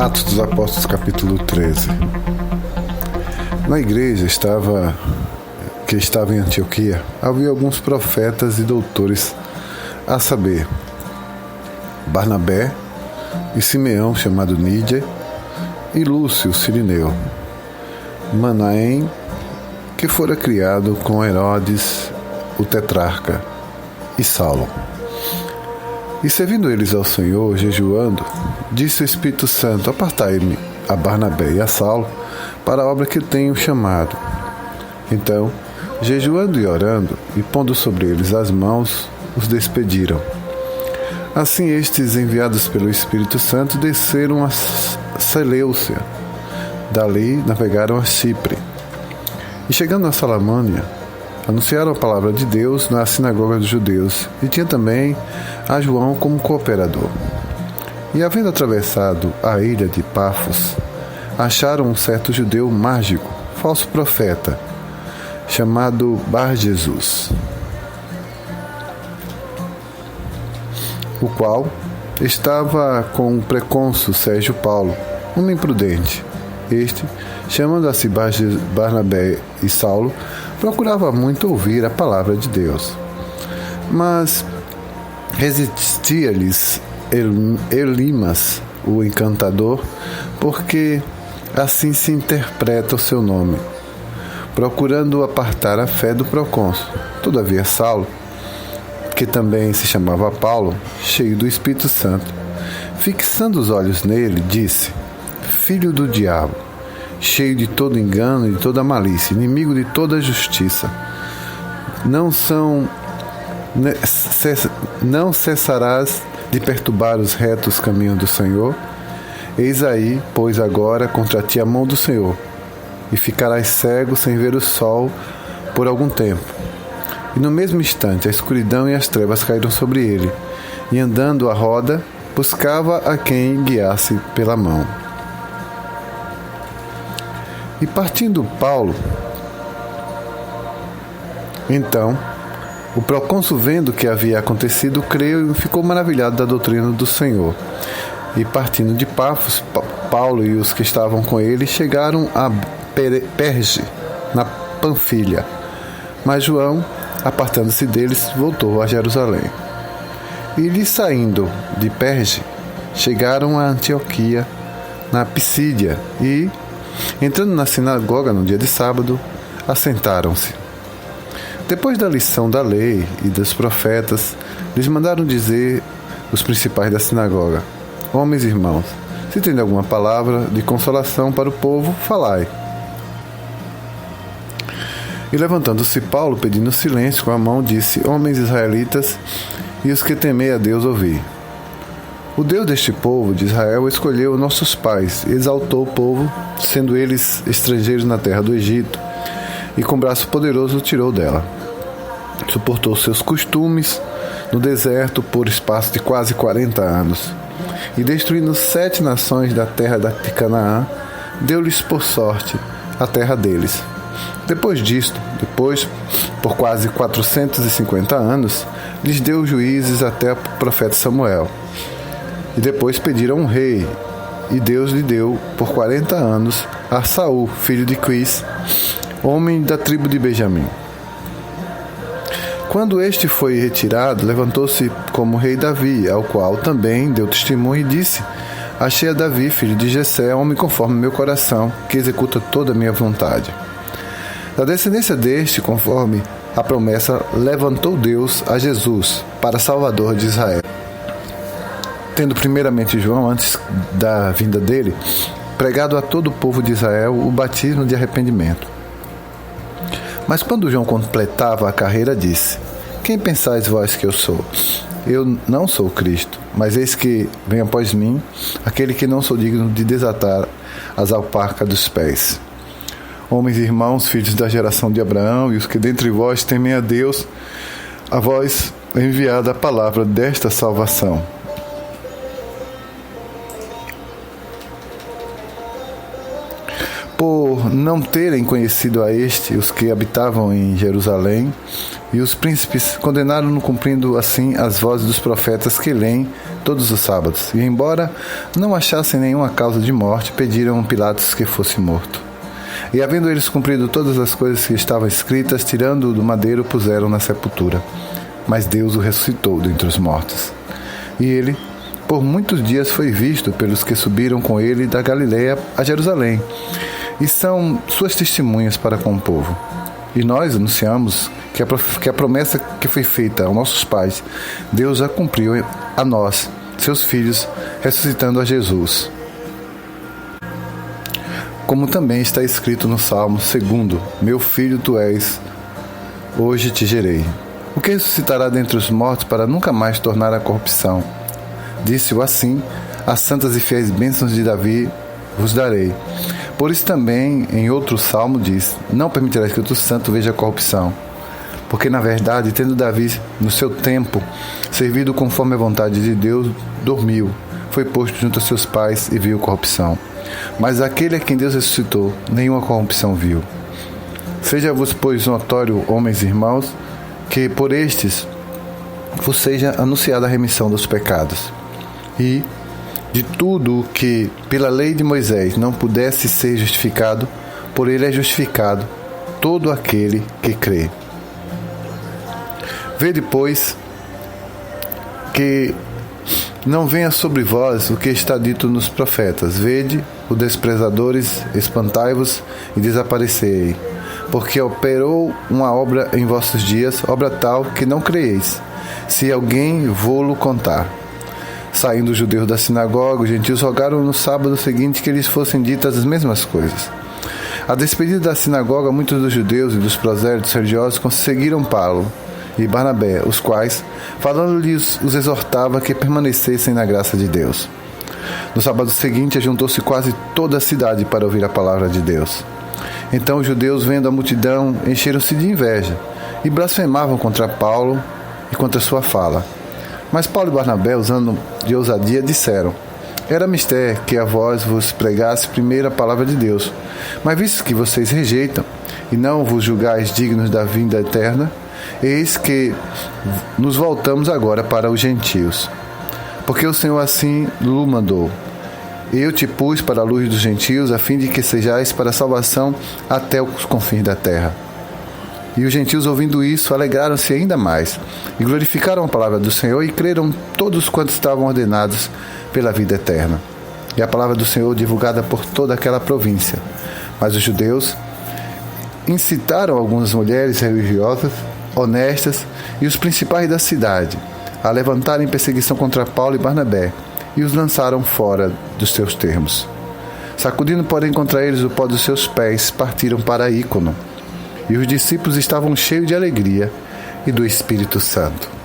Atos dos Apóstolos, capítulo 13. Na igreja que estava em Antioquia, havia alguns profetas e doutores, a saber, Barnabé e Simeão, chamado Níger, e Lúcio Cirineu, Manaém, que fora criado com Herodes, o tetrarca, e Saulo. E servindo eles ao Senhor, jejuando, disse o Espírito Santo: apartai-me a Barnabé e a Saulo para a obra que tenho chamado. Então, jejuando e orando, e pondo sobre eles as mãos, os despediram. Assim estes, enviados pelo Espírito Santo, desceram a Seleucia. Dali navegaram a Chipre. E chegando a Salamânia, anunciaram a palavra de Deus na sinagoga dos judeus, e tinha também a João como cooperador. E havendo atravessado a ilha de Pafos, acharam um certo judeu mágico, falso profeta, chamado Bar-Jesus, o qual estava com o precônsul Sérgio Paulo, um imprudente. Este, chamando a si Barnabé e Saulo, procurava muito ouvir a palavra de Deus. Mas resistia-lhes Elimas, o encantador, porque assim se interpreta o seu nome, procurando apartar a fé do procônsul. Todavia Saulo, que também se chamava Paulo, cheio do Espírito Santo, fixando os olhos nele, disse: filho do diabo, cheio de todo engano e de toda malícia, inimigo de toda justiça, não cessarás de perturbar os retos caminhos do Senhor? Eis aí, pois agora contra ti a mão do Senhor, e ficarás cego sem ver o sol por algum tempo. E no mesmo instante a escuridão e as trevas caíram sobre ele, e andando à roda, buscava a quem guiasse pela mão. E partindo Paulo, então, o procônsul, vendo o que havia acontecido, creu e ficou maravilhado da doutrina do Senhor. E partindo de Pafos, Paulo e os que estavam com ele chegaram a Perge, na Panfilha. Mas João, apartando-se deles, voltou a Jerusalém. E lhe saindo de Perge, chegaram a Antioquia, na Pisídia, e, entrando na sinagoga no dia de sábado, assentaram-se. Depois da lição da lei e dos profetas, lhes mandaram dizer os principais da sinagoga: homens e irmãos, se tem alguma palavra de consolação para o povo, falai. E levantando-se Paulo, pedindo silêncio com a mão, disse: homens israelitas, e os que temei a Deus, ouvi. O Deus deste povo de Israel escolheu nossos pais e exaltou o povo, sendo eles estrangeiros na terra do Egito, e com braço poderoso o tirou dela. Suportou seus costumes no deserto por espaço de quase 40 anos, e destruindo 7 nações da terra de Canaã, deu-lhes por sorte a terra deles. Depois disto, por quase 450 anos, lhes deu juízes até o profeta Samuel. E depois pediram um rei, e Deus lhe deu por 40 anos a Saul, filho de Quis, homem da tribo de Benjamim. Quando este foi retirado, levantou-se como rei Davi, ao qual também deu testemunho e disse: achei a Davi, filho de Jessé, homem conforme meu coração, que executa toda a minha vontade. Da descendência deste, conforme a promessa, levantou Deus a Jesus para Salvador de Israel. Tendo primeiramente João, antes da vinda dele, pregado a todo o povo de Israel o batismo de arrependimento. Mas quando João completava a carreira, disse: quem pensais vós que eu sou? Eu não sou Cristo, mas eis que vem após mim aquele que não sou digno de desatar as alparcas dos pés. Homens e irmãos, filhos da geração de Abraão, e os que dentre vós temem a Deus, a vós é enviada a palavra desta salvação. Por por não terem conhecido a este, os que habitavam em Jerusalém, e os príncipes condenaram-no, cumprindo assim as vozes dos profetas que leem todos os sábados. E embora não achassem nenhuma causa de morte, pediram a Pilatos que fosse morto. E havendo eles cumprido todas as coisas que estavam escritas, tirando-o do madeiro, puseram na sepultura. Mas Deus o ressuscitou dentre os mortos. E ele, por muitos dias, foi visto pelos que subiram com ele da Galileia a Jerusalém, e são suas testemunhas para com o povo. E nós anunciamos que a promessa que foi feita aos nossos pais, Deus a cumpriu a nós, seus filhos, ressuscitando a Jesus. Como também está escrito no Salmo 2: Meu filho tu és, hoje te gerei. O que ressuscitará dentre os mortos para nunca mais tornar a corrupção? Disse-o assim: as santas e fiéis bênçãos de Davi vos darei. Por isso também, em outro salmo diz: não permitirás que o teu santo veja a corrupção. Porque, na verdade, tendo Davi, no seu tempo, servido conforme a vontade de Deus, dormiu, foi posto junto a seus pais e viu corrupção. Mas aquele a quem Deus ressuscitou, nenhuma corrupção viu. Seja-vos, pois, notório, homens e irmãos, que por estes vos seja anunciada a remissão dos pecados. E de tudo o que pela lei de Moisés não pudesse ser justificado, por ele é justificado todo aquele que crê. Vede, pois, que não venha sobre vós o que está dito nos profetas: vede, os desprezadores, espantai-vos e desaparecei, porque operou uma obra em vossos dias, obra tal que não creeis, se alguém vô-lo contar. Saindo os judeus da sinagoga, os gentios rogaram no sábado seguinte que lhes fossem ditas as mesmas coisas. A despedida da sinagoga, muitos dos judeus e dos prosélitos religiosos conseguiram Paulo e Barnabé, os quais, falando-lhes, os exortava que permanecessem na graça de Deus. No sábado seguinte, ajuntou-se quase toda a cidade para ouvir a palavra de Deus. Então os judeus, vendo a multidão, encheram-se de inveja e blasfemavam contra Paulo e contra sua fala. Mas Paulo e Barnabé, usando de ousadia, disseram: era mister que a vós vos pregasse primeiro a palavra de Deus. Mas visto que vocês rejeitam e não vos julgais dignos da vinda eterna, eis que nos voltamos agora para os gentios. Porque o Senhor assim o mandou: eu te pus para a luz dos gentios, a fim de que sejais para a salvação até os confins da terra. E os gentios, ouvindo isso, alegraram-se ainda mais, e glorificaram a palavra do Senhor, e creram todos quantos estavam ordenados pela vida eterna. E a palavra do Senhor divulgada por toda aquela província. Mas os judeus incitaram algumas mulheres religiosas, honestas, e os principais da cidade, a levantarem perseguição contra Paulo e Barnabé, e os lançaram fora dos seus termos. Sacudindo, porém, contra eles o pó dos seus pés, partiram para Ícono. E os discípulos estavam cheios de alegria e do Espírito Santo.